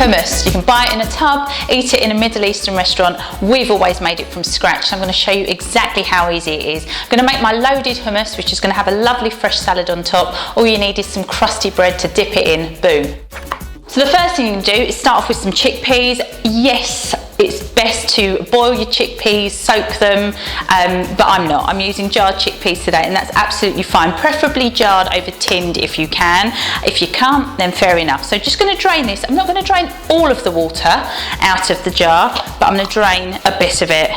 Hummus. You can buy it in a tub, eat it in a Middle Eastern restaurant. We've always made it from scratch. So I'm going to show you exactly how easy it is. I'm going to make my loaded hummus, which is going to have a lovely fresh salad on top. All you need is some crusty bread to dip it in. Boom. So the first thing you can do is start off with some chickpeas. Yes, it's best to boil your chickpeas, soak them, but I'm not. I'm using jarred chickpeas today, and that's absolutely fine. Preferably jarred over tinned if you can. If you can't, then fair enough. So just going to drain this. I'm not going to drain all of the water out of the jar, but I'm going to drain a bit of it.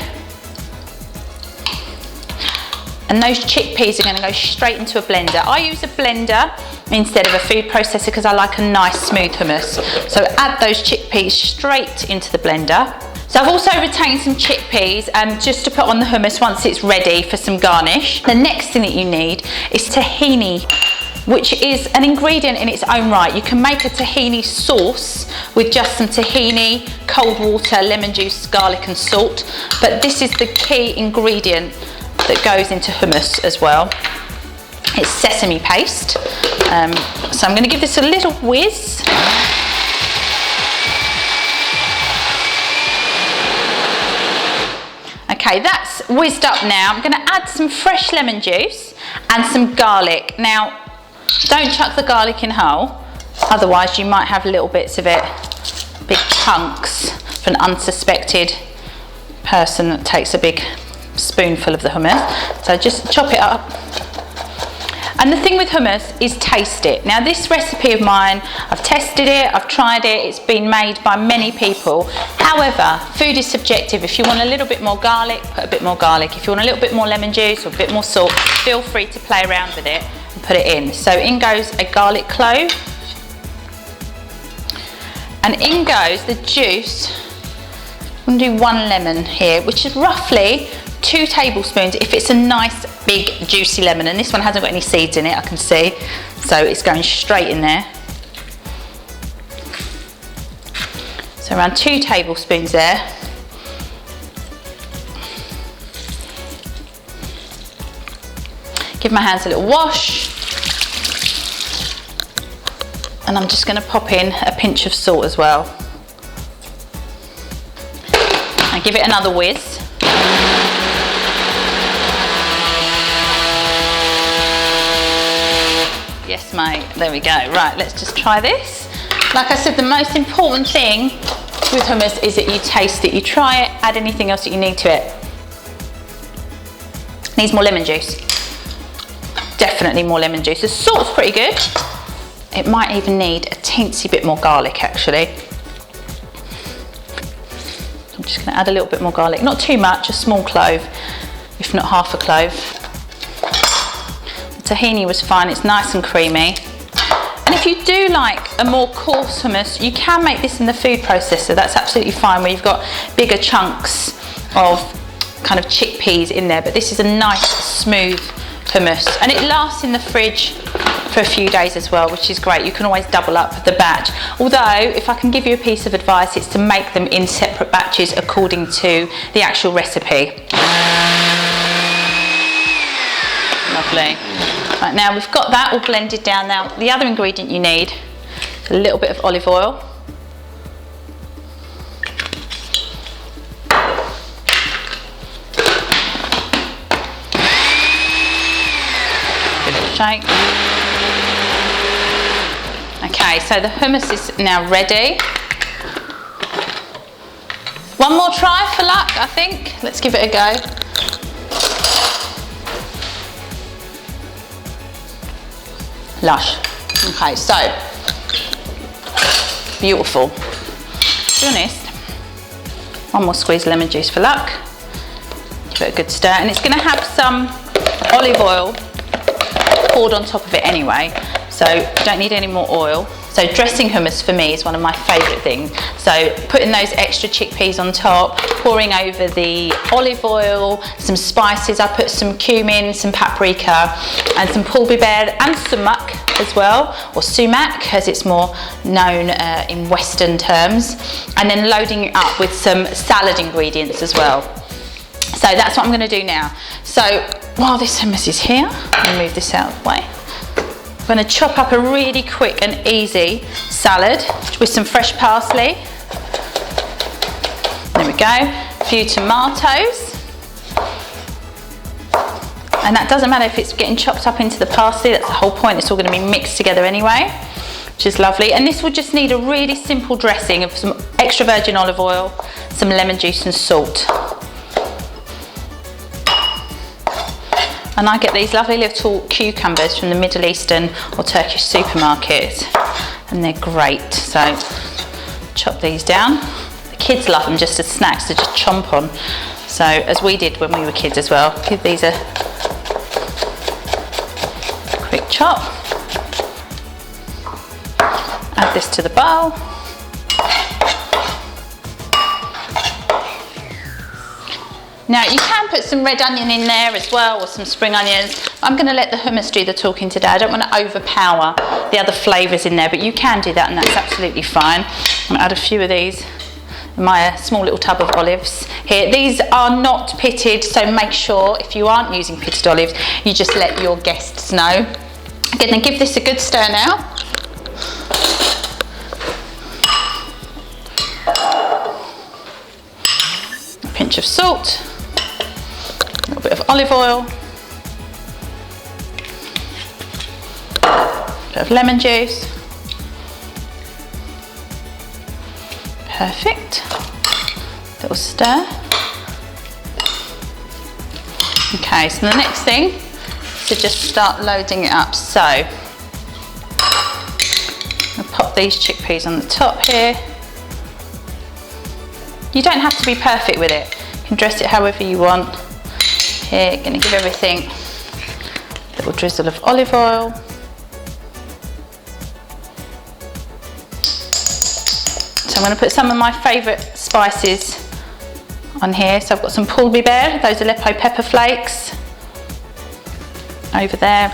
And those chickpeas are going to go straight into a blender. I use a blender instead of a food processor because I like a nice smooth hummus. So add those chickpeas straight into the blender. So I've also retained some chickpeas just to put on the hummus once it's ready for some garnish. The next thing that you need is tahini, which is an ingredient in its own right. You can make a tahini sauce with just some tahini, cold water, lemon juice, garlic and salt. But this is the key ingredient that goes into hummus as well. It's sesame paste. So I'm going to give this a little whiz. Okay, that's whizzed up now. I'm going to add some fresh lemon juice and some garlic. Now, don't chuck the garlic in whole, otherwise you might have little bits of it, big chunks, for an unsuspected person that takes a big spoonful of the hummus. So just chop it up. And the thing with hummus is taste it. Now this recipe of mine, I've tested it, I've tried it, it's been made by many people. However, food is subjective. If you want a little bit more garlic, put a bit more garlic. If you want a little bit more lemon juice or a bit more salt, feel free to play around with it and put it in. So in goes a garlic clove. And in goes the juice. I'm going to do 1 lemon here, which is roughly 2 tablespoons if it's a nice big juicy lemon, and this one hasn't got any seeds in it, I can see, so it's going straight in there. So around 2 tablespoons there. Give my hands a little wash, and I'm just going to pop in a pinch of salt as well and give it another whiz. Yes, mate, there we go. Right, let's just try this. Like I said, the most important thing with hummus is that you taste it, you try it, add anything else that you need to it. Needs more lemon juice. Definitely more lemon juice. The salt's pretty good. It might even need a teensy bit more garlic, actually. I'm just gonna add a little bit more garlic. Not too much, a small clove, if not half a clove. Tahini was fine, it's nice and creamy. And if you do like a more coarse hummus, you can make this in the food processor. That's absolutely fine, where you've got bigger chunks of kind of chickpeas in there, but this is a nice smooth hummus, and it lasts in the fridge for a few days as well, which is great. You can always double up the batch. Although, if I can give you a piece of advice, it's to make them in separate batches according to the actual recipe. Lovely. Right, now we've got that all blended down. Now the other ingredient you need is a little bit of olive oil. Give it a shake. Okay, so the hummus is now ready. One more try for luck, I think. Let's give it a go. Lush. Okay, so beautiful. To be honest, one more squeeze of lemon juice for luck. Give it a good stir, and it's going to have some olive oil poured on top of it anyway, so you don't need any more oil. So dressing hummus for me is one of my favourite things. So putting those extra chickpeas on top, pouring over the olive oil, some spices. I put some cumin, some paprika, and some biber and sumac as well, or sumac as it's more known in Western terms. And then loading it up with some salad ingredients as well. So that's what I'm going to do now. So while this hummus is here, I'll move this out of the way. I'm going to chop up a really quick and easy salad with some fresh parsley. There we go, a few tomatoes. And that doesn't matter if it's getting chopped up into the parsley, that's the whole point, it's all going to be mixed together anyway, which is lovely. And this will just need a really simple dressing of some extra virgin olive oil, some lemon juice and salt. And I get these lovely little cucumbers from the Middle Eastern or Turkish supermarkets, and they're great. So chop these down. The kids love them just as snacks to just chomp on. So as we did when we were kids as well. Give these a quick chop. Add this to the bowl. Now you can put some red onion in there as well, or some spring onions. I'm going to let the hummus do the talking today. I don't want to overpower the other flavours in there, but you can do that and that's absolutely fine. I'm going to add a few of these in my small little tub of olives here. These are not pitted, so make sure if you aren't using pitted olives, you just let your guests know. Again, then give this a good stir now. A pinch of salt. A little bit of olive oil, a bit of lemon juice. Perfect. Little stir. Okay, so the next thing is to just start loading it up. So I'll pop these chickpeas on the top here. You don't have to be perfect with it. You can dress it however you want. Here, going to give everything a little drizzle of olive oil. So I'm going to put some of my favourite spices on here. So I've got some biber, those Aleppo pepper flakes over there.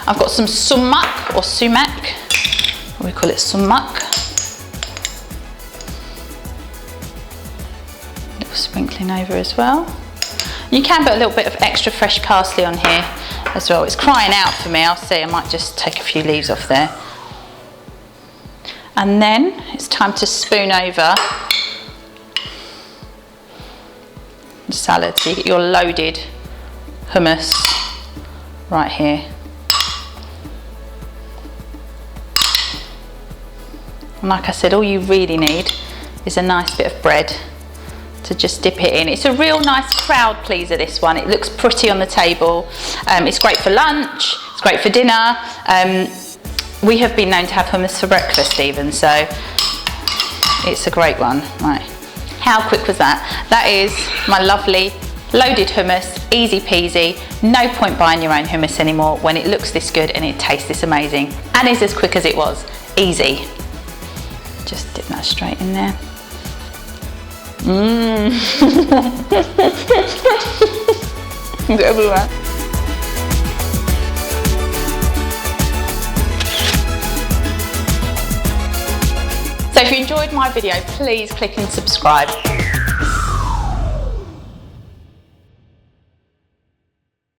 I've got some Sumac or Sumac, we call it Sumac. A little sprinkling over as well. You can put a little bit of extra fresh parsley on here as well. It's crying out for me. I'll see, I might just take a few leaves off there. And then it's time to spoon over the salad. So you get your loaded hummus right here. And like I said, all you really need is a nice bit of bread to just dip it in. It's a real nice crowd pleaser, this one. It looks pretty on the table. It's great for lunch, it's great for dinner. We have been known to have hummus for breakfast even, so it's a great one. Right, how quick was that? That is my lovely loaded hummus, easy peasy. No point buying your own hummus anymore when it looks this good and it tastes this amazing and is as quick as it was. Easy. Just dip that straight in there. It's everywhere. So if you enjoyed my video, please click and subscribe.